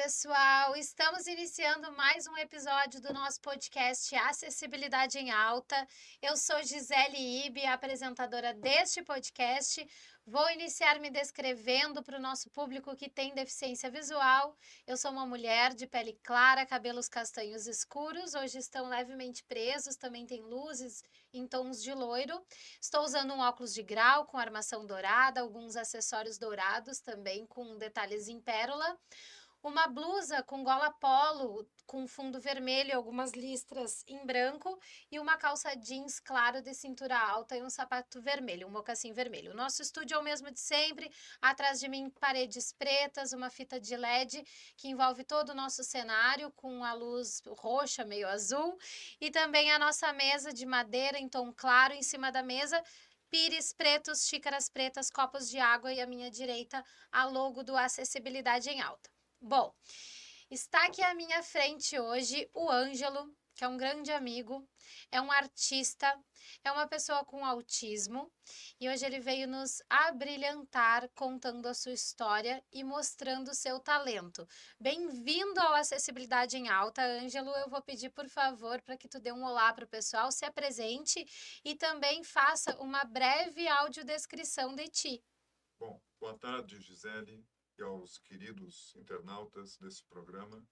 pessoal! Estamos iniciando mais um episódio do nosso podcast Acessibilidade em Alta. Eu sou Gisele Ibe, apresentadora deste podcast. Vou iniciar me descrevendo para o nosso público que tem deficiência visual. Eu sou uma mulher de pele clara, cabelos castanhos escuros, hoje estão levemente presos, também tem luzes em tons de loiro. Estou usando um óculos de grau com armação dourada, alguns acessórios dourados também com detalhes em pérola. Uma blusa com gola polo, com fundo vermelho e algumas listras em branco, e uma calça jeans claro de cintura alta e um sapato vermelho, um mocassim vermelho. O nosso estúdio é o mesmo de sempre, atrás de mim paredes pretas, uma fita de LED que envolve todo o nosso cenário com a luz roxa, meio azul, e também a nossa mesa de madeira em tom claro em cima da mesa, pires pretos, xícaras pretas, copos de água e à minha direita a logo do Acessibilidade em Alta. Bom, está aqui à minha frente hoje o Ângelo, que é um grande amigo, é um artista, é uma pessoa com autismo e hoje ele veio nos abrilhantar contando a sua história e mostrando o seu talento. Bem-vindo ao Acessibilidade em Alta, Ângelo. Eu vou pedir, por favor, para que tu dê um olá para o pessoal, se apresente e também faça uma breve audiodescrição de ti. Bom, boa tarde, Gisele, e aos queridos internautas desse programa.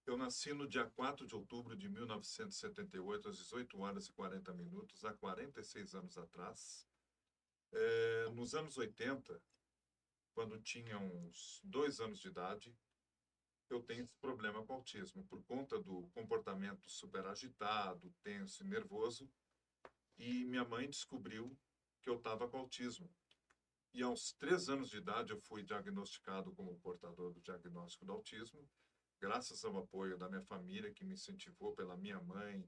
Eu nasci no dia 4 de outubro de 1978, às 18 horas e 40 minutos, há 46 anos atrás. Nos anos 80, quando tinha uns 2 anos de idade, eu tenho esse problema com autismo, por conta do comportamento super agitado, tenso e nervoso, e minha mãe descobriu que eu estava com autismo. E aos 3 anos de idade eu fui diagnosticado como portador do diagnóstico do autismo, graças ao apoio da minha família, que me incentivou, pela minha mãe,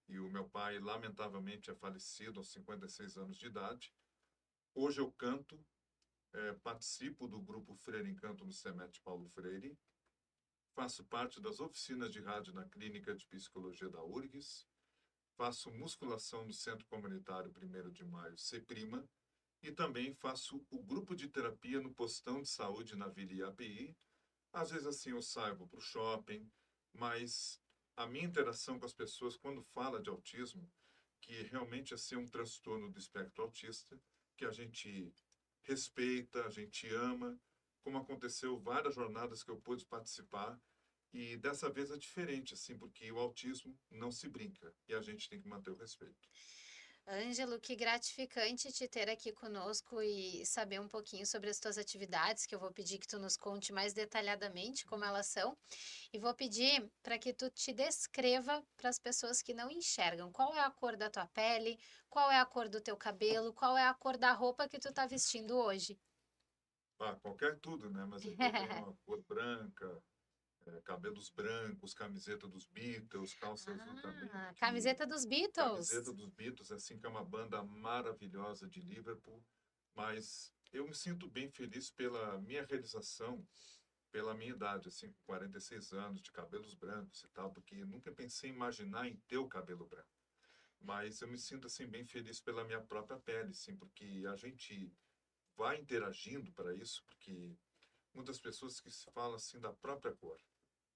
e o meu pai, lamentavelmente, é falecido aos 56 anos de idade. Hoje eu canto, participo do grupo Freire Encanto no SEMET Paulo Freire, faço parte das oficinas de rádio na Clínica de Psicologia da URGS, faço musculação no Centro Comunitário 1º de Maio, CEPRIMA, e também faço o grupo de terapia no postão de saúde na Vila IAPI. Às vezes assim eu saio para o shopping, mas a minha interação com as pessoas quando fala de autismo, que realmente é ser um transtorno do espectro autista, que a gente respeita, a gente ama, como aconteceu várias jornadas que eu pude participar, e dessa vez é diferente, assim, porque o autismo não se brinca e a gente tem que manter o respeito. Ângelo, que gratificante te ter aqui conosco e saber um pouquinho sobre as tuas atividades, que eu vou pedir que tu nos conte mais detalhadamente como elas são. E vou pedir para que tu te descreva para as pessoas que não enxergam. Qual é a cor da tua pele? Qual é a cor do teu cabelo? Qual é a cor da roupa que tu tá vestindo hoje? Ah, qualquer tudo, né? Mas aqui eu tenho uma cor branca, cabelos brancos, camiseta dos Beatles, calça azul também, Ah, porque camiseta dos camiseta Beatles. dos Beatles, assim, que é uma banda maravilhosa de Liverpool, mas eu me sinto bem feliz pela minha realização, pela minha idade, assim, com 46 anos, de cabelos brancos e tal, porque nunca pensei em imaginar em ter o cabelo branco. Mas eu me sinto, assim, bem feliz pela minha própria pele, sim, porque a gente vai interagindo para isso, porque muitas pessoas que se falam, assim, da própria cor.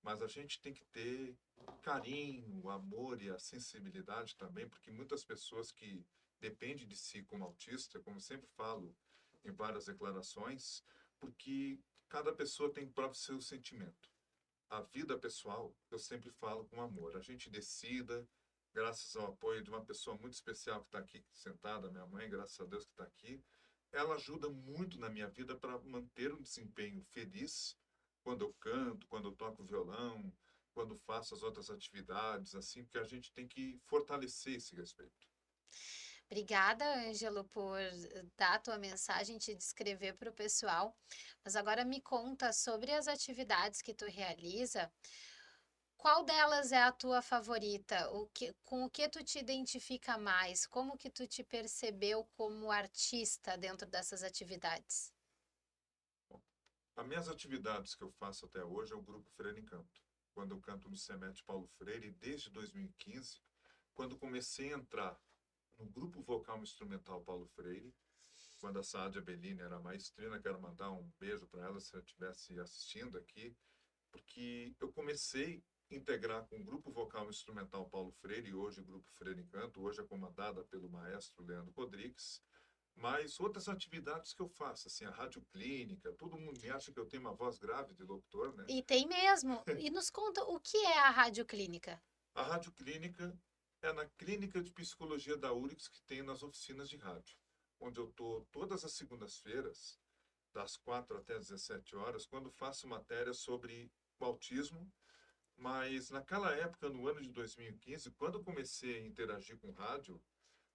Mas a gente tem que ter carinho, o amor e a sensibilidade também, porque muitas pessoas que dependem de si como autista, como sempre falo em várias declarações, porque cada pessoa tem próprio seu sentimento. A vida pessoal, eu sempre falo com amor. A gente decida, graças ao apoio de uma pessoa muito especial que está aqui sentada, minha mãe, graças a Deus que está aqui, ela ajuda muito na minha vida para manter um desempenho feliz quando eu canto, quando eu toco violão, quando faço as outras atividades, assim, porque a gente tem que fortalecer esse respeito. Obrigada, Ângelo, por dar a tua mensagem e te descrever para o pessoal. Mas agora me conta sobre as atividades que tu realiza. Qual delas é a tua favorita? Com o que tu te identifica mais? Como que tu te percebeu como artista dentro dessas atividades? Bom, as minhas atividades que eu faço até hoje é o Grupo Freire Encanto. Quando eu canto no SEMET Paulo Freire, desde 2015, quando comecei a entrar no Grupo Vocal Instrumental Paulo Freire, quando a Saadia Bellini era maestrina, quero mandar um beijo para ela se ela estivesse assistindo aqui. porque eu comecei a integrar com o Grupo Vocal Instrumental Paulo Freire, e hoje o Grupo Freire Encanto, hoje é comandada pelo maestro Leandro Rodrigues, mas outras atividades que eu faço, assim, a rádio clínica, todo mundo me acha que eu tenho uma voz grave de locutor, né? E tem mesmo. E nos conta o que é a rádio clínica? A rádio clínica é na clínica de psicologia da URGS que tem nas oficinas de rádio, onde eu estou todas as segundas-feiras, das 4 até as 17 horas, quando faço matéria sobre o autismo. Mas naquela época, no ano de 2015, quando eu comecei a interagir com rádio,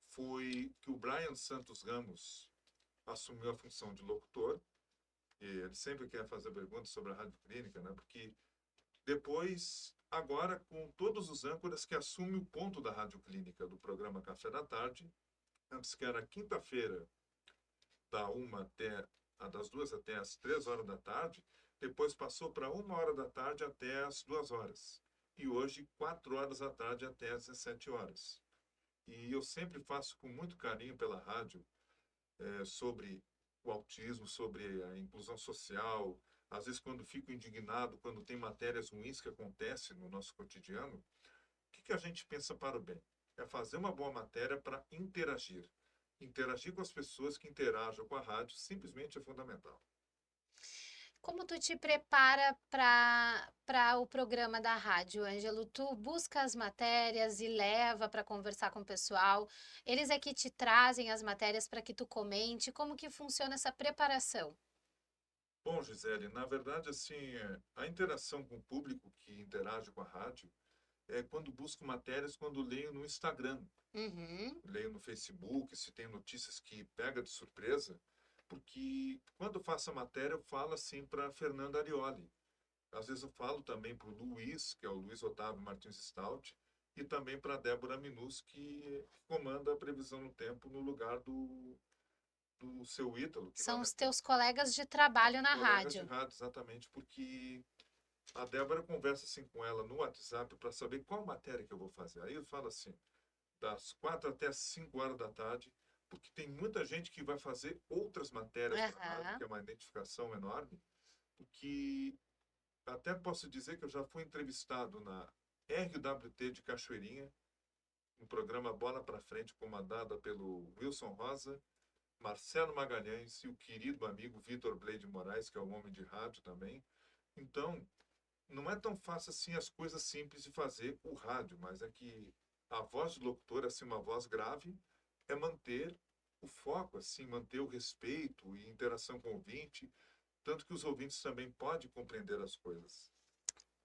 foi que o Brian Santos Ramos assumiu a função de locutor. E ele sempre quer fazer perguntas sobre a rádio clínica, né? Porque depois, agora, com todos os âncoras que assumem o ponto da rádio clínica do programa Café da Tarde, antes que era quinta-feira, das 2 até as 3 horas da tarde, depois passou para 1 hora da tarde até as 2 horas. E hoje, 4 horas da tarde até as 17 horas. E eu sempre faço com muito carinho pela rádio, sobre o autismo, sobre a inclusão social. Às vezes, quando fico indignado, quando tem matérias ruins que acontecem no nosso cotidiano, o que a gente pensa para o bem? É fazer uma boa matéria para interagir. Interagir com as pessoas que interagem com a rádio simplesmente é fundamental. Como tu te prepara para o programa da rádio, Ângelo? Tu busca as matérias e leva para conversar com o pessoal? Eles é que te trazem as matérias para que tu comente? Como que funciona essa preparação? Bom, Gisele, na verdade, assim, a interação com o público que interage com a rádio é quando busco matérias, quando leio no Instagram, Uhum. leio no Facebook, se tem notícias que pega de surpresa, porque quando eu faço a matéria, eu falo assim para Fernanda Arioli. Às vezes eu falo também para o Luiz, que é o Luiz Otávio Martins Stout, e também para a Débora Minus, que comanda a previsão no tempo no lugar do seu Ítalo, que São vai os teus colegas de trabalho na colegas de rádio. rádio, exatamente, porque a Débora conversa assim com ela no WhatsApp para saber qual matéria que eu vou fazer. Aí eu falo assim, das 4 até as 5 horas da tarde, porque tem muita gente que vai fazer outras matérias para a rádio, que Aham. é uma identificação enorme, porque até posso dizer que eu já fui entrevistado na RWT de Cachoeirinha, no programa Bola para Frente, comandada pelo Wilson Rosa, Marcelo Magalhães e o querido amigo Vitor Bleide Moraes, que é um homem de rádio também. Então, não é tão fácil assim as coisas simples de fazer o rádio, mas é que a voz de locutor, assim, uma voz grave, é manter o foco, assim, manter o respeito e interação com o ouvinte, tanto que os ouvintes também podem compreender as coisas.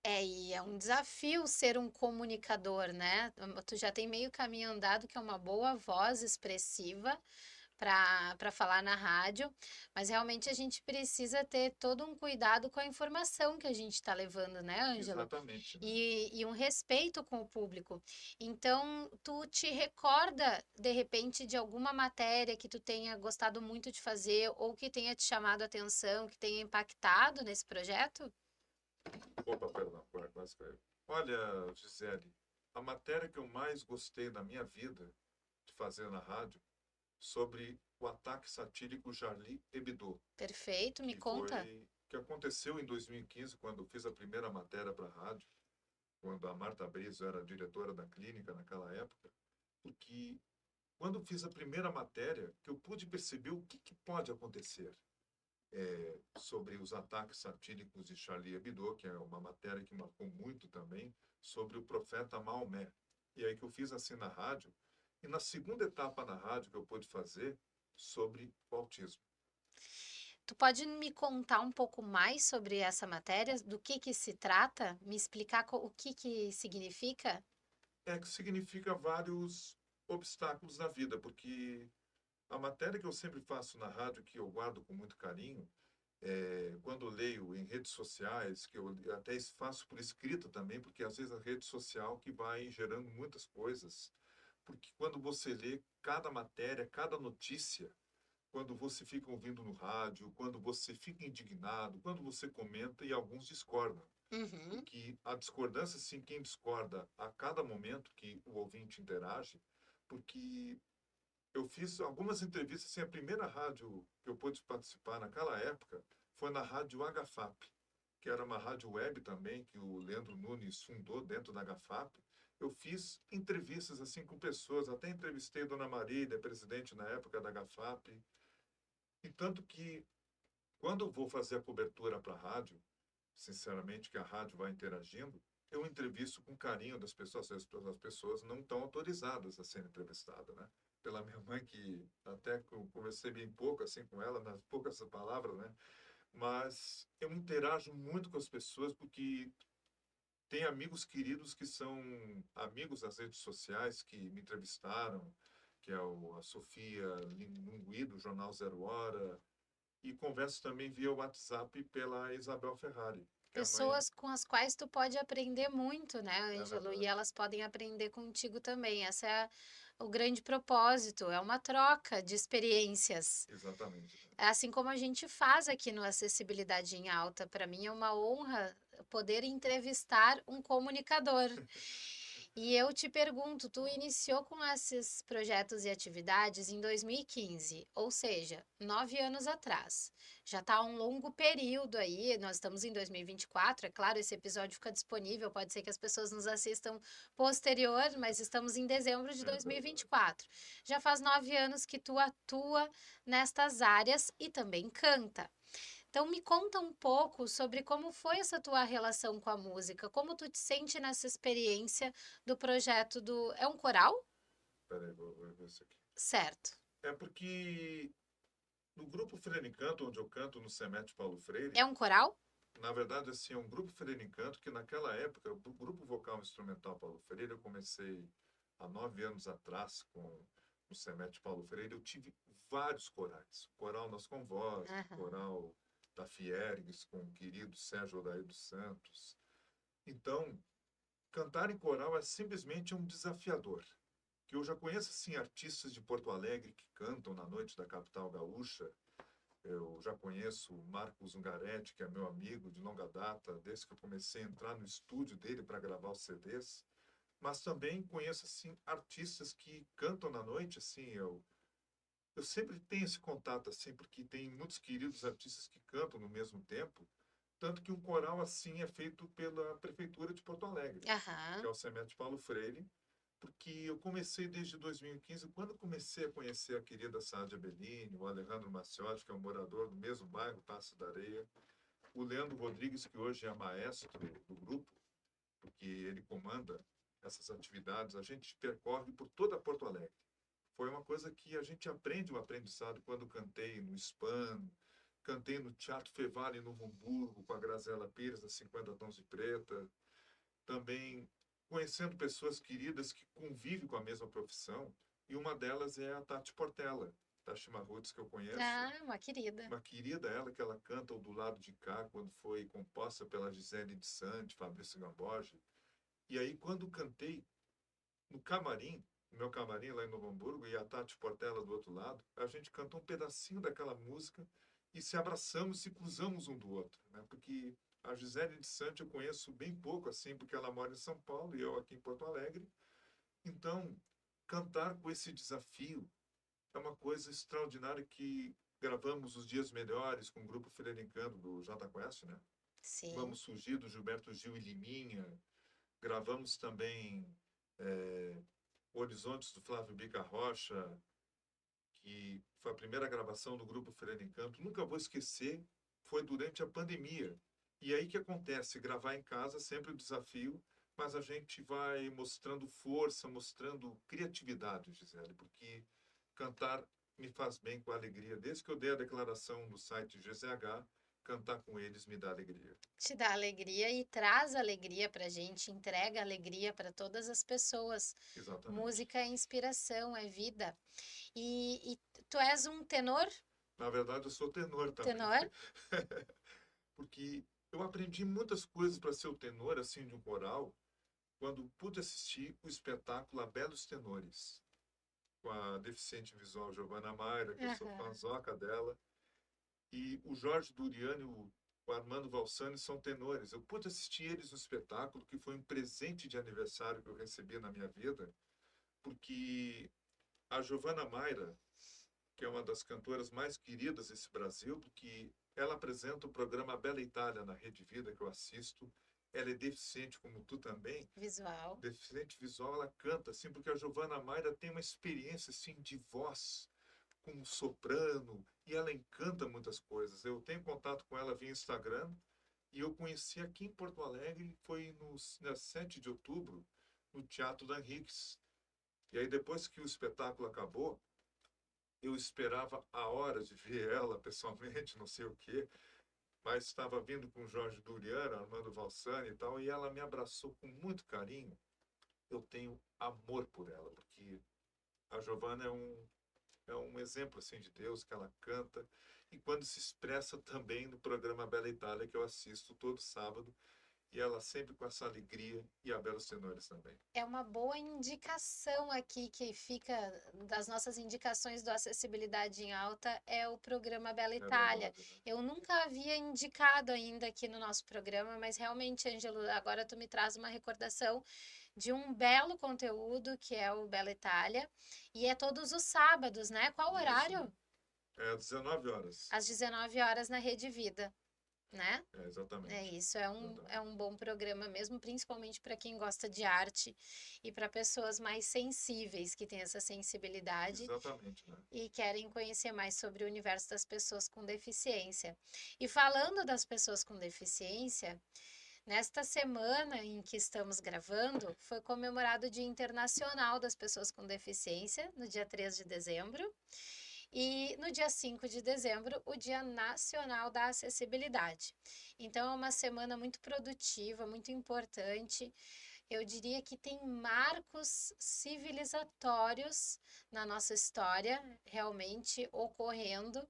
É, e é um desafio ser um comunicador, né? Tu já tem meio caminho andado, que é uma boa voz expressiva para falar na rádio, mas realmente a gente precisa ter todo um cuidado com a informação que a gente está levando, né, Ângelo? Exatamente, né? E um respeito com o público. Então, tu te recorda, de repente, de alguma matéria que tu tenha gostado muito de fazer ou que tenha te chamado a atenção, que tenha impactado nesse projeto? Opa, perdão, quase caiu. Olha, Gisele, a matéria que eu mais gostei na minha vida de fazer na rádio sobre o ataque satírico Charlie Hebdo, Perfeito, me conta. que aconteceu em 2015, quando eu fiz a primeira matéria para a rádio, quando a Marta Brizo era diretora da clínica naquela época, porque quando eu fiz a primeira matéria, que eu pude perceber o que pode acontecer sobre os ataques satíricos de Charlie Hebdo, que é uma matéria que marcou muito também, sobre o profeta Maomé. E aí que eu fiz assim na rádio, e na segunda etapa na rádio que eu pude fazer sobre o autismo. Tu pode me contar um pouco mais sobre essa matéria? Do que se trata? Me explicar o que significa? É que significa vários obstáculos na vida, porque a matéria que eu sempre faço na rádio, que eu guardo com muito carinho, quando leio em redes sociais, que eu até faço por escrita também, porque às vezes a rede social que vai gerando muitas coisas, porque quando você lê cada matéria, cada notícia, quando você fica ouvindo no rádio, quando você fica indignado, quando você comenta e alguns discordam. Uhum. Porque a discordância, sim, quem discorda a cada momento que o ouvinte interage, porque eu fiz algumas entrevistas, assim, a primeira rádio que eu pude participar naquela época foi na rádio HFAP. que era uma rádio web também, que o Leandro Nunes fundou dentro da GAFAP, eu fiz entrevistas assim com pessoas, até entrevistei a Dona Marília, presidente na época da GAFAP, e tanto que quando eu vou fazer a cobertura para a rádio, sinceramente, que a rádio vai interagindo, eu entrevisto com carinho das pessoas, as pessoas não estão autorizadas a serem entrevistadas, né? Pela minha mãe, que até conversei bem pouco assim com ela, nas poucas palavras, né? Mas eu interajo muito com as pessoas porque tem amigos queridos que são amigos das redes sociais que me entrevistaram, que é a Sofia Lingui, do Jornal Zero Hora, e converso também via WhatsApp pela Isabel Ferrari, que é a mãe, Pessoas com as quais tu pode aprender muito, né, é Ângelo? E verdade, elas podem aprender contigo também. Essa é o grande propósito, é uma troca de experiências. exatamente. É assim como a gente faz aqui no Acessibilidade em Alta. Para mim é uma honra poder entrevistar um comunicador. E eu te pergunto, tu iniciou com esses projetos e atividades em 2015, ou seja, 9 anos atrás. Já está um longo período aí, nós estamos em 2024, é claro, esse episódio fica disponível, pode ser que as pessoas nos assistam posterior, mas estamos em dezembro de É verdade. 2024. Já faz 9 anos que tu atua nestas áreas e também canta. Então me conta um pouco sobre como foi essa tua relação com a música, como tu te sente nessa experiência do projeto do... É um coral? Peraí, vou ver isso aqui. Certo. É porque no grupo Freire Encanto, onde eu canto no Semete Paulo Freire, É um coral? na verdade, assim, é um grupo Freire Encanto que naquela época, o grupo vocal instrumental Paulo Freire, eu comecei há 9 anos atrás com o Semete Paulo Freire, eu tive vários corais. O Coral Nós com Voz, o Aham. Coral da Fiergues, com o querido Sérgio Odair dos Santos. Então, cantar em coral é simplesmente um desafiador. Que eu já conheço, assim, artistas de Porto Alegre que cantam na noite da capital gaúcha. Eu já conheço o Marcos Ungaretti, que é meu amigo de longa data, desde que eu comecei a entrar no estúdio dele para gravar os CDs. Mas também conheço, assim, artistas que cantam na noite, assim, eu sempre tenho esse contato, assim, porque tem muitos queridos artistas que cantam no mesmo tempo, tanto que um coral, assim, é feito pela Prefeitura de Porto Alegre, que Aham. é o Semete Paulo Freire, porque eu comecei desde 2015, quando eu comecei a conhecer a querida Sádia Bellini, o Alejandro Maciotti, que é um morador do mesmo bairro, Passo da Areia, o Leandro Rodrigues, que hoje é maestro do grupo, porque ele comanda essas atividades, a gente percorre por toda Porto Alegre. Foi uma coisa que a gente aprende o aprendizado quando cantei no SPAN, cantei no Teatro Fevale, no Hamburgo, com a Graziela Pires, das 50 Tons de Preta, também conhecendo pessoas queridas que convivem com a mesma profissão, e uma delas é a Tati Portela, Tati Marrudes, que eu conheço, Ah, uma querida. uma querida ela, que ela canta o Do Lado de Cá, quando foi composta pela Gisele de Sante, Fabrício Gamboge. E aí, quando cantei no camarim, no meu camarim lá em Novo Hamburgo, e a Tati Portela do outro lado, a gente cantou um pedacinho daquela música e se abraçamos, se cruzamos um do outro, né? Porque a Gisele de Sante eu conheço bem pouco, assim, porque ela mora em São Paulo e eu aqui em Porto Alegre. Então, cantar com esse desafio é uma coisa extraordinária que gravamos Os Dias Melhores com o grupo Freirincando do Jota Quest, né? Sim. Vamos Fugir do Gilberto Gil e Liminha. Gravamos também Horizontes do Flávio Bica Rocha, que foi a primeira gravação do grupo Freire Encanto. Nunca vou esquecer, foi durante a pandemia. E aí que acontece, gravar em casa é sempre um desafio, mas a gente vai mostrando força, mostrando criatividade, Gisele, porque cantar me faz bem com alegria. Desde que eu dei a declaração no site GZH, cantar com eles me dá alegria. Te dá alegria e traz alegria pra gente, entrega alegria para todas as pessoas. Exatamente. Música é inspiração, é vida. E tu és um tenor? Na verdade, eu sou tenor também. Tenor? Porque eu aprendi muitas coisas para ser o tenor, assim, de um coral, quando pude assistir o espetáculo A Belos Tenores, com a deficiente visual Giovanna Mayra, que eu sou Aham. fãzoca dela, e o Jorge Duriano e o Armando Valsani são tenores. Eu pude assistir eles no espetáculo, que foi um presente de aniversário que eu recebi na minha vida, porque a Giovanna Mayra, que é uma das cantoras mais queridas desse Brasil, porque ela apresenta o programa Bela Itália na Rede Vida, que eu assisto. Ela é deficiente, como tu também. Visual. Deficiente visual, ela canta, assim, porque a Giovana Mayra tem uma experiência, assim, de voz, com soprano, e ela encanta muitas coisas. Eu tenho contato com ela via Instagram, e eu conheci aqui em Porto Alegre, foi no dia 7 de outubro, no Teatro da Henriques. E aí, depois que o espetáculo acabou, eu esperava a hora de ver ela pessoalmente, não sei o quê, mas estava vindo com Jorge Duriano, Armando Valsani e tal, e ela me abraçou com muito carinho. Eu tenho amor por ela, porque a Giovana é um exemplo assim de Deus, que ela canta, e quando se expressa também no programa Bela Itália, que eu assisto todo sábado, e ela sempre com essa alegria, e a Belos Tenores também. É uma boa indicação aqui que fica das nossas indicações do Acessibilidade em Alta é o programa Bela É Itália. verdade, né? Eu nunca havia indicado ainda aqui no nosso programa, mas realmente, Ângelo, agora tu me traz uma recordação de um belo conteúdo que é o Bela Itália e é todos os sábados, né? Qual Isso. horário? É 19 horas. Às 19 horas na Rede Vida, né? É, É exatamente. isso, é Exatamente. um bom programa mesmo, principalmente para quem gosta de arte e para pessoas mais sensíveis, que têm essa sensibilidade Exatamente, né? e querem conhecer mais sobre o universo das pessoas com deficiência. E falando das pessoas com deficiência, nesta semana em que estamos gravando, foi comemorado o Dia Internacional das Pessoas com Deficiência, no dia 3 de dezembro. E no dia 5 de dezembro, o Dia Nacional da Acessibilidade. Então, é uma semana muito produtiva, muito importante. Eu diria que tem marcos civilizatórios na nossa história realmente ocorrendo.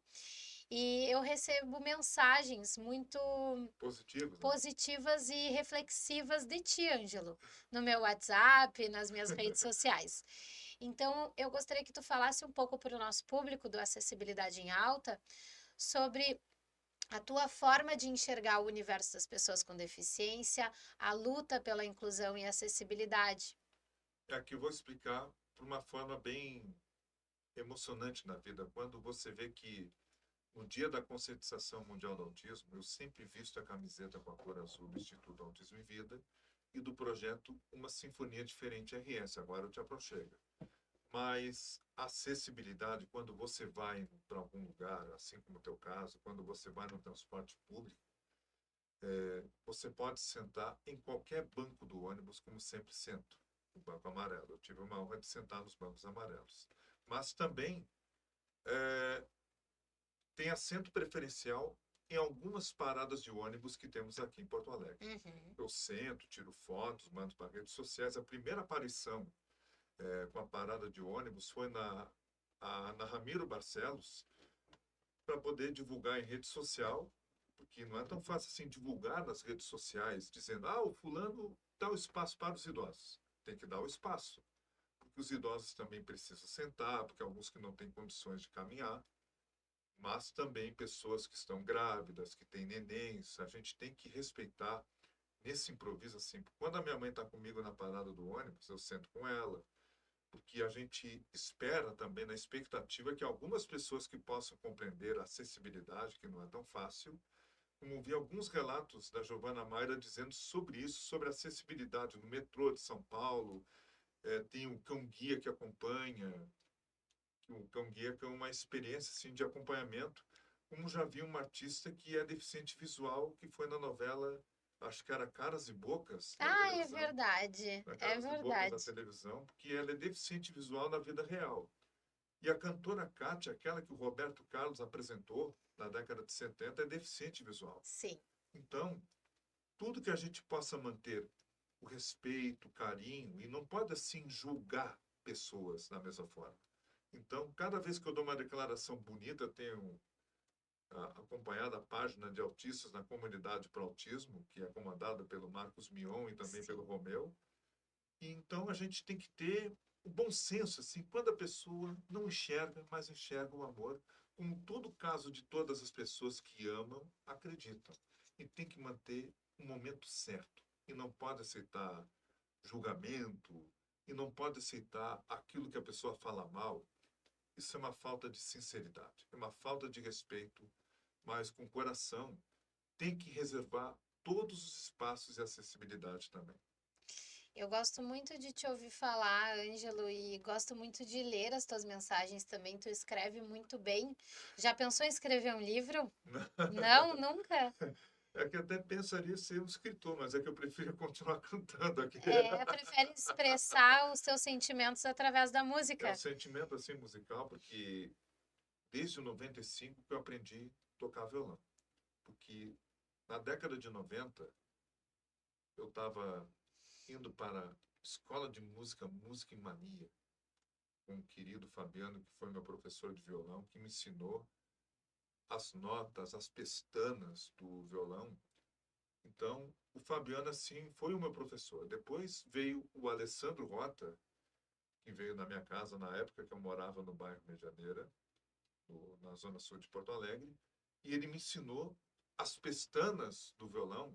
E eu recebo mensagens muito Positivos, né? positivas e reflexivas de ti, Ângelo, no meu WhatsApp, nas minhas redes sociais. Então, eu gostaria que tu falasse um pouco para o nosso público do Acessibilidade em Alta sobre a tua forma de enxergar o universo das pessoas com deficiência, a luta pela inclusão e acessibilidade. Aqui eu vou explicar por uma forma bem emocionante na vida. Quando você vê que no dia da conscientização mundial do autismo, eu sempre visto a camiseta com a cor azul do Instituto Autismo e Vida e do projeto Uma Sinfonia Diferente RS, agora eu te aproxego. Mas a acessibilidade, quando você vai para algum lugar, assim como o teu caso, quando você vai no transporte público, você pode sentar em qualquer banco do ônibus, como sempre sento, o banco amarelo. Eu tive uma honra de sentar nos bancos amarelos. Mas também tem assento preferencial em algumas paradas de ônibus que temos aqui em Porto Alegre. Uhum. Eu sento, tiro fotos, mando para redes sociais. A primeira aparição com a parada de ônibus foi na Ramiro Barcelos, para poder divulgar em rede social, porque não é tão fácil assim divulgar nas redes sociais, dizendo, o fulano dá o espaço para os idosos. Tem que dar o espaço, porque os idosos também precisam sentar, porque alguns que não têm condições de caminhar, mas também pessoas que estão grávidas, que têm nenéns, a gente tem que respeitar nesse improviso assim. Quando a minha mãe está comigo na parada do ônibus, eu sento com ela, porque a gente espera também, na expectativa, que algumas pessoas que possam compreender a acessibilidade, que não é tão fácil, como vi alguns relatos da Giovana Mayra dizendo sobre isso, sobre acessibilidade no metrô de São Paulo, tem o cão-guia que acompanha, o cão-guia que é uma experiência assim, de acompanhamento, como já vi uma artista que é deficiente visual, que foi na novela, acho que era Caras e Bocas, da Ah, é televisão, verdade, na é Caras e Bocas da verdade. televisão, porque ela é deficiente visual na vida real. E a cantora Kátia, aquela que o Roberto Carlos apresentou na década de 70, é deficiente visual. Sim, Então, tudo que a gente possa manter o respeito, o carinho, e não pode assim julgar pessoas da mesma forma. Então, cada vez que eu dou uma declaração bonita, eu tenho acompanhado a página de autistas na comunidade para autismo, que é comandada pelo Marcos Mion e também pelo sim. Romeu. E então a gente tem que ter o bom senso, assim, quando a pessoa não enxerga, mas enxerga o amor, como todo caso de todas as pessoas que amam, acreditam. E tem que manter o momento certo. E não pode aceitar julgamento, e não pode aceitar aquilo que a pessoa fala mal. isso é uma falta de sinceridade, é uma falta de respeito, mas com coração tem que reservar todos os espaços e acessibilidade também. Eu gosto muito de te ouvir falar, Ângelo, e gosto muito de ler as tuas mensagens também. Tu escreve muito bem. Já pensou em escrever um livro? Não, nunca? É que até pensaria ser um escritor, mas é que eu prefiro continuar cantando aqui. É, prefere expressar os teus sentimentos através da É um música. sentimento assim musical, porque desde o 95 que eu aprendi a tocar violão. Porque na década de 90 eu estava indo para a escola de música, Música em Mania, com o querido Fabiano, que foi meu professor de violão, que me ensinou as notas, as pestanas do violão. Então, o Fabiano, assim, foi o meu professor. Depois veio o Alessandro Rota, que veio na minha casa na época que eu morava no bairro Medianeira, na zona sul de Porto Alegre, e ele me ensinou as pestanas do violão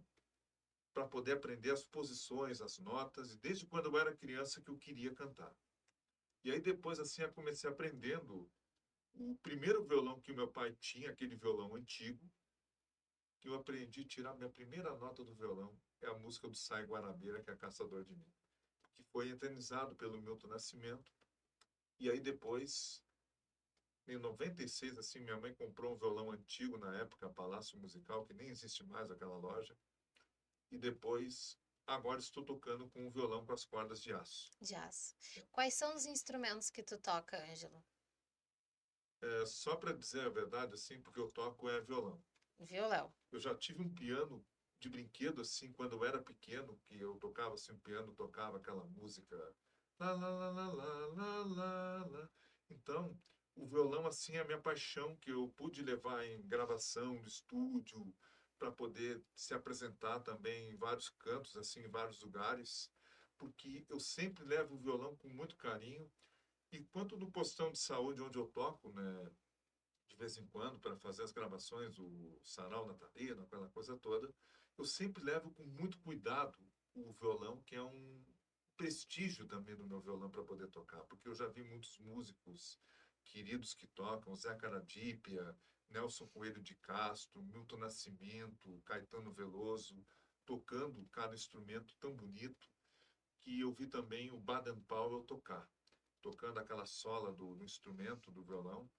para poder aprender as posições, as notas, e desde quando eu era criança que eu queria cantar. E aí depois, assim, eu comecei aprendendo o primeiro violão que o meu pai tinha, aquele violão antigo, que eu aprendi a tirar minha primeira nota do violão, é a música do Sai Guarabeira, que é Caçador de Mim, que foi eternizado pelo Milton Nascimento. E aí depois, em 96, assim, minha mãe comprou um violão antigo na época, Palácio Musical, que nem existe mais aquela loja. E depois, agora estou tocando com um violão com as cordas de aço. Jazz. Quais são os instrumentos que tu toca, Ângelo? É, só para dizer a verdade, assim, porque eu toco é violão. Violão. Eu já tive um piano de brinquedo, assim, quando eu era pequeno, que eu tocava assim, um piano, tocava aquela música. Lá, lá, lá, lá, lá, lá, lá, lá. Então, o violão, assim, é a minha paixão, que eu pude levar em gravação no estúdio, para poder se apresentar também em vários cantos, assim, em vários lugares, porque eu sempre levo o violão com muito carinho. E quanto no postão de saúde onde eu toco, né, de vez em quando, para fazer as gravações, o sarau natalino, aquela coisa toda, eu sempre levo com muito cuidado o violão, que é um prestígio também do meu violão para poder tocar, porque eu já vi muitos músicos queridos que tocam, Zé Caradípia, Nelson Coelho de Castro, Milton Nascimento, Caetano Veloso, tocando cada instrumento tão bonito, que eu vi também o Baden Powell tocar, tocando aquela sola do instrumento, do violão,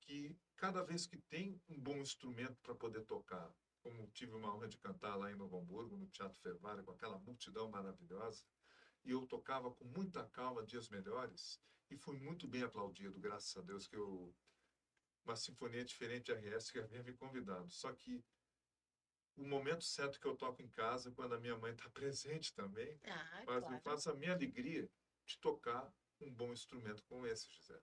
que cada vez que tem um bom instrumento para poder tocar, como tive uma honra de cantar lá em Novo Hamburgo, no Teatro Fervara, com aquela multidão maravilhosa, e eu tocava com muita calma dias melhores, e fui muito bem aplaudido, graças a Deus, que uma sinfonia diferente RS que havia me convidado. Só que o momento certo que eu toco em casa, quando a minha mãe está presente também, Ah, mas me claro. faça a minha alegria de tocar um bom instrumento como esse, Gisele.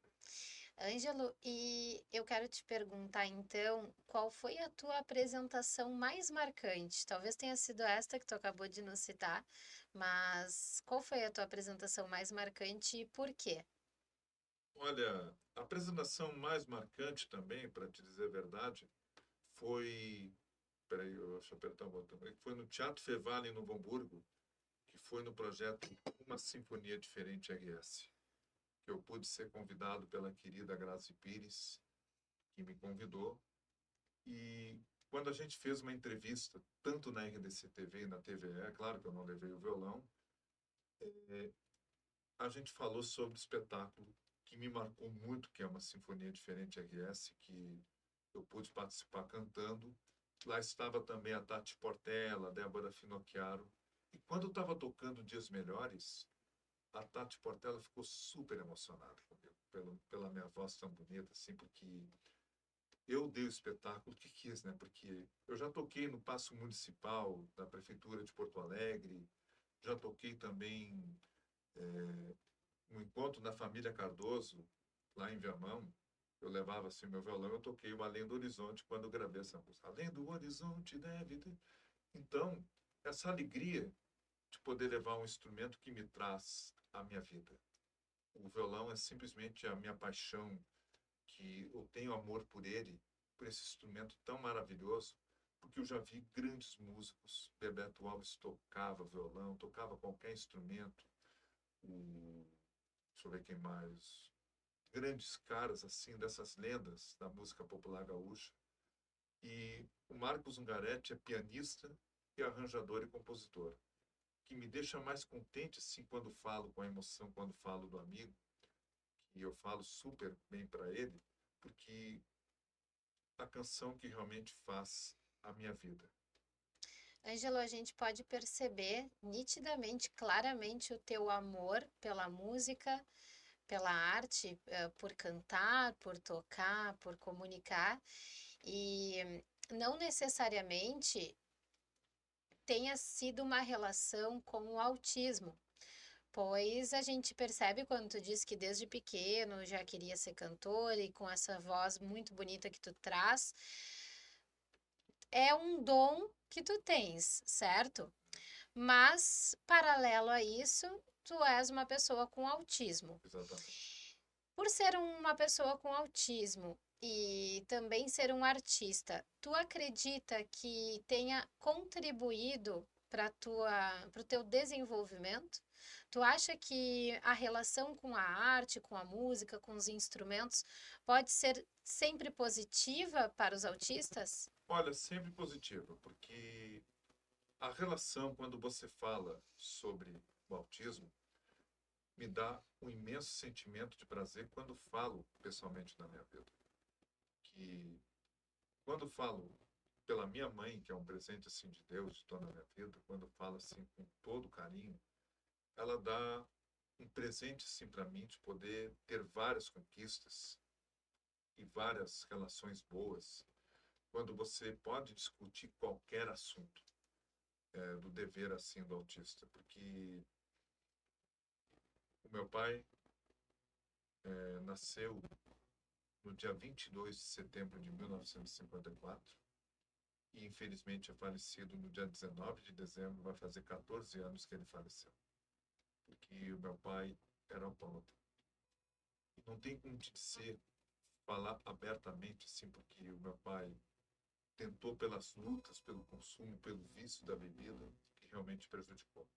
Ângelo, e eu quero te perguntar então, qual foi a tua apresentação mais marcante? Talvez tenha sido esta que tu acabou de nos citar, mas qual foi a tua apresentação mais marcante e por quê? Olha, a apresentação mais marcante também, para te dizer a verdade, foi. Peraí, deixa eu apertar o botão. Foi no Teatro Fevale, em Novo Hamburgo, que foi no projeto Uma Sinfonia Diferente RS, que eu pude ser convidado pela querida Grazi Pires, que me convidou. E quando a gente fez uma entrevista, tanto na RDC TV e na TVE, claro que eu não levei o violão, a gente falou sobre o espetáculo que me marcou muito, que é uma Sinfonia Diferente RS, que eu pude participar cantando. Lá estava também a Tati Portela, a Débora Finocchiaro. E quando eu estava tocando Dias Melhores, a Tati Portela ficou super emocionada comigo, pela minha voz tão bonita, assim, porque eu dei o espetáculo que quis, né? Porque eu já toquei no Paço Municipal da Prefeitura de Porto Alegre, já toquei também um encontro na família Cardoso, lá em Viamão. Eu levava assim meu violão, eu toquei o Além do Horizonte quando eu gravei essa música. Além do horizonte deve ter. Então, essa alegria de poder levar um instrumento que me traz a minha vida. O violão é simplesmente a minha paixão, que eu tenho amor por ele, por esse instrumento tão maravilhoso, porque eu já vi grandes músicos. Bebeto Alves tocava violão, tocava qualquer instrumento. Deixa eu ver quem mais. grandes caras, assim, dessas lendas da música popular gaúcha. E o Marcos Ungaretti é pianista e arranjador e compositor, que me deixa mais contente, assim, quando falo com a emoção, quando falo do amigo, e eu falo super bem para ele, porque a canção que realmente faz a minha vida. Ângelo, a gente pode perceber nitidamente, claramente o teu amor pela música, pela arte, por cantar, por tocar, por comunicar, e não necessariamente tenha sido uma relação com o autismo, pois a gente percebe quando tu diz que desde pequeno já queria ser cantor e com essa voz muito bonita que tu traz, é um dom que tu tens, certo? Mas, paralelo a isso, tu és uma pessoa com autismo. Exatamente. Por ser uma pessoa com autismo e também ser um artista, tu acredita que tenha contribuído para o teu desenvolvimento? Tu acha que a relação com a arte, com a música, com os instrumentos pode ser sempre positiva para os autistas? Olha, sempre positiva, porque a relação, quando você fala sobre o autismo, me dá um imenso sentimento de prazer quando falo pessoalmente na minha vida. Que quando falo pela minha mãe, que é um presente assim de Deus, de toda a minha vida, quando falo assim com todo carinho, ela dá um presente assim para mim de poder ter várias conquistas e várias relações boas, quando você pode discutir qualquer assunto do dever assim do autista, porque o meu pai nasceu no dia 22 de setembro de 1954 e infelizmente é falecido no dia 19 de dezembro, vai fazer 14 anos que ele faleceu, porque o meu pai era alcoólatra. E não tem como te dizer, falar abertamente assim, porque o meu pai tentou pelas lutas, pelo consumo, pelo vício da bebida, que realmente prejudicou.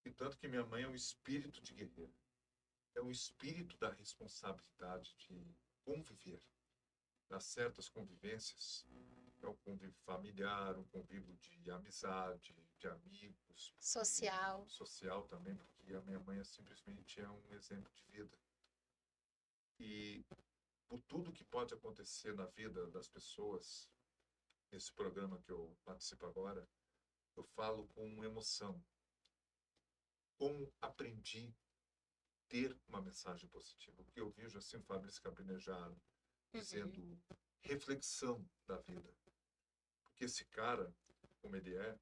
E tanto que minha mãe é um espírito de guerreiro, é um espírito da responsabilidade de conviver, das certas convivências, é um convívio familiar, um convívio de amizade, de amigos, Social. social também, porque a minha mãe simplesmente é um exemplo de vida. E por tudo que pode acontecer na vida das pessoas, nesse programa que eu participo agora, eu falo com emoção. Como aprendi a ter uma mensagem positiva. O que eu vejo assim, o Fabrício Capinejar dizendo reflexão da vida. Porque esse cara, como ele é,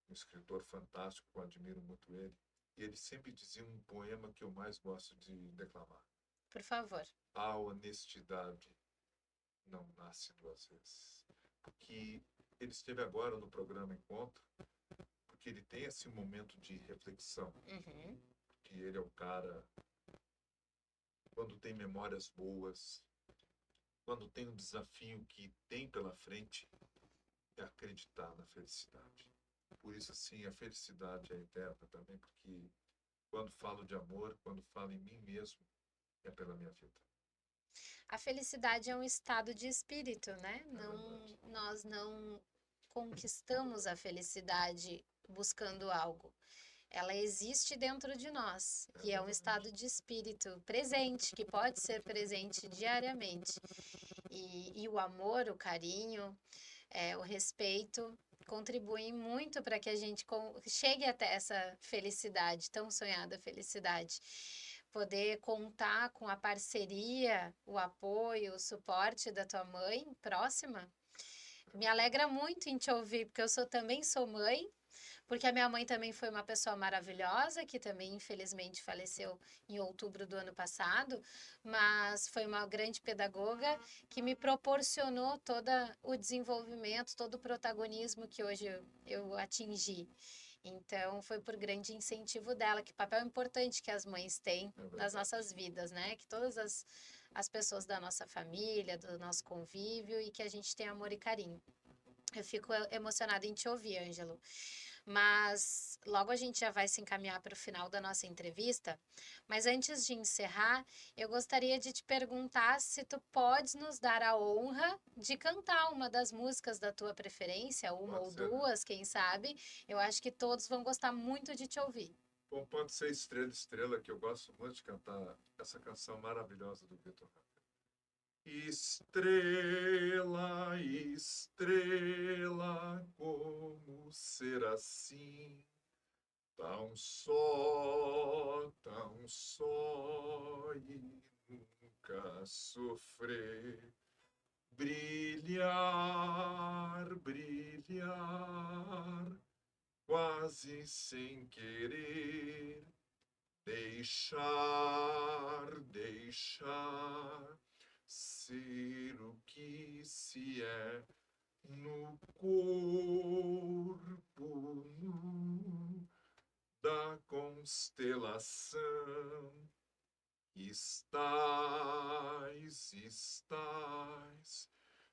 um escritor fantástico, eu admiro muito ele, e ele sempre dizia um poema que eu mais gosto de declamar. Por favor. A honestidade não nasce duas vezes. Porque ele esteve agora no programa Encontro, porque ele tem esse momento de reflexão, que ele é o cara, quando tem memórias boas, quando tem um desafio que tem pela frente, é acreditar na felicidade. Por isso, assim, a felicidade é eterna também, porque quando falo de amor, quando falo em mim mesmo, é pela minha vida. A felicidade é um estado de espírito, né? É verdade. Nós não conquistamos a felicidade buscando algo. Ela existe dentro de nós e é um Exatamente. estado de espírito presente, que pode ser presente diariamente. E o amor, o carinho, o respeito contribuem muito para que a gente chegue até essa felicidade, tão sonhada felicidade. Poder contar com a parceria, o apoio, o suporte da tua mãe próxima, me alegra muito em te ouvir, porque eu também sou mãe, porque a minha mãe também foi uma pessoa maravilhosa, que também infelizmente faleceu em outubro do ano passado, mas foi uma grande pedagoga que me proporcionou todo o desenvolvimento, todo o protagonismo que hoje eu atingi. Então, foi por grande incentivo dela, que papel importante que as mães têm É nas verdade. nossas vidas, né? Que todas as pessoas da nossa família, do nosso convívio e que a gente tem amor e carinho. Eu fico emocionada em te ouvir, Ângelo. mas logo a gente já vai se encaminhar para o final da nossa entrevista. Mas antes de encerrar, eu gostaria de te perguntar se tu podes nos dar a honra de cantar uma das músicas da tua preferência, uma Pode ou ser, né? duas, quem sabe. Eu acho que todos vão gostar muito de te ouvir. Bom, pode ser Estrela, Estrela, que eu gosto muito de cantar essa canção maravilhosa do Vitor Rafel. Estrela, estrela, como ser assim? Tão só e nunca sofrer. Brilhar, brilhar, quase sem querer. Deixar ser o que se é no corpo nu da constelação. Estás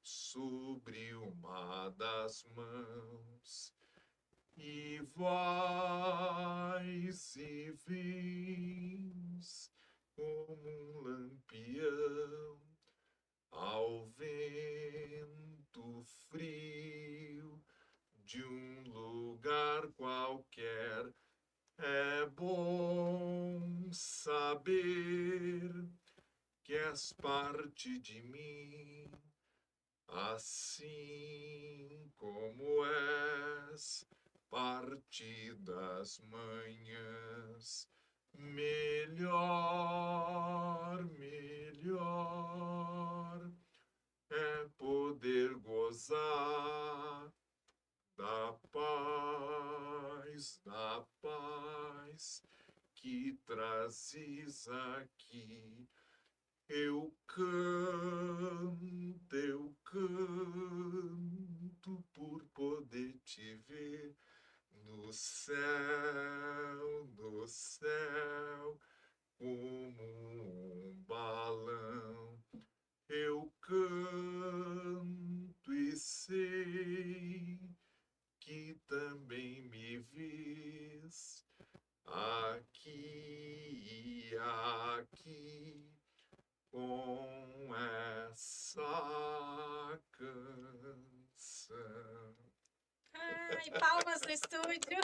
sobre uma das mãos e vais e vens como um lampião ao vento frio de um lugar qualquer. É bom saber que és parte de mim, assim como és parte das manhãs. Melhor, melhor é poder gozar da paz que trazes aqui. Eu canto por poder te ver no céu, como um balão. Eu canto e sei que também me vês aqui, aqui, com essa canção. Ai, palmas no estúdio.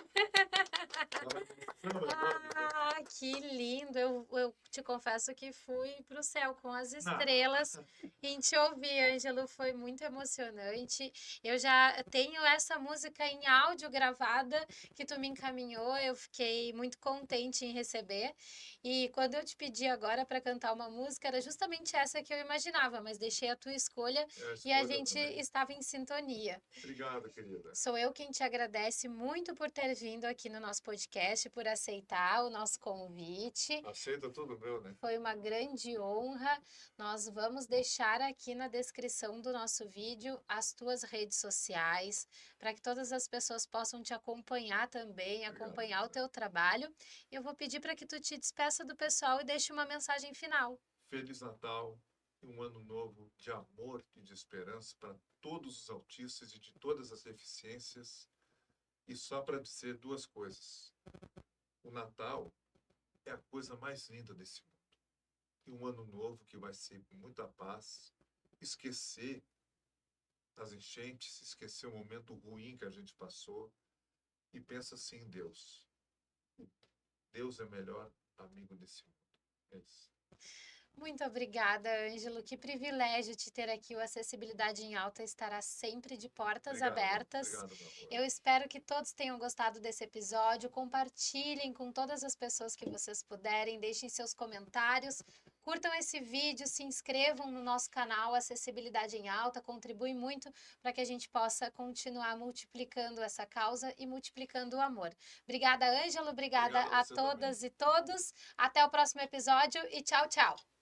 Ah, que lindo! Eu te confesso que fui para o céu com as estrelas em te ouvir, Ângelo. Foi muito emocionante. Eu já tenho essa música em áudio gravada que tu me encaminhou. Eu fiquei muito contente em receber. E quando eu te pedi agora para cantar uma música, era justamente essa que eu imaginava, mas deixei a tua escolha e a gente também. estava em sintonia. Obrigado, querida. Sou eu quem te agradece muito por ter vindo aqui no nosso podcast, por aceitar o nosso convite. Aceita tudo meu, né? Foi uma grande honra. Nós vamos deixar aqui na descrição do nosso vídeo as tuas redes sociais, para que todas as pessoas possam te acompanhar também, acompanhar o teu trabalho. Eu vou pedir para que tu te despeça do pessoal e deixe uma mensagem final. Feliz Natal e um ano novo de amor e de esperança para todos os autistas e de todas as deficiências. E só para dizer duas coisas. O Natal é a coisa mais linda desse mundo. E um ano novo que vai ser com muita paz. Esquecer as enchentes, esquecer o momento ruim que a gente passou e pensa assim em Deus. Deus é o melhor amigo desse mundo. É isso. Muito obrigada, Ângelo. Que privilégio te ter aqui. O Acessibilidade em Alta estará sempre de portas abertas. Obrigado, meu amor. Eu espero que todos tenham gostado desse episódio. Compartilhem com todas as pessoas que vocês puderem. Deixem seus comentários. Curtam esse vídeo, se inscrevam no nosso canal Acessibilidade em Alta. Contribui muito para que a gente possa continuar multiplicando essa causa e multiplicando o amor. Obrigada, Ângelo. Obrigada a todas e todos. Até o próximo episódio e tchau, tchau.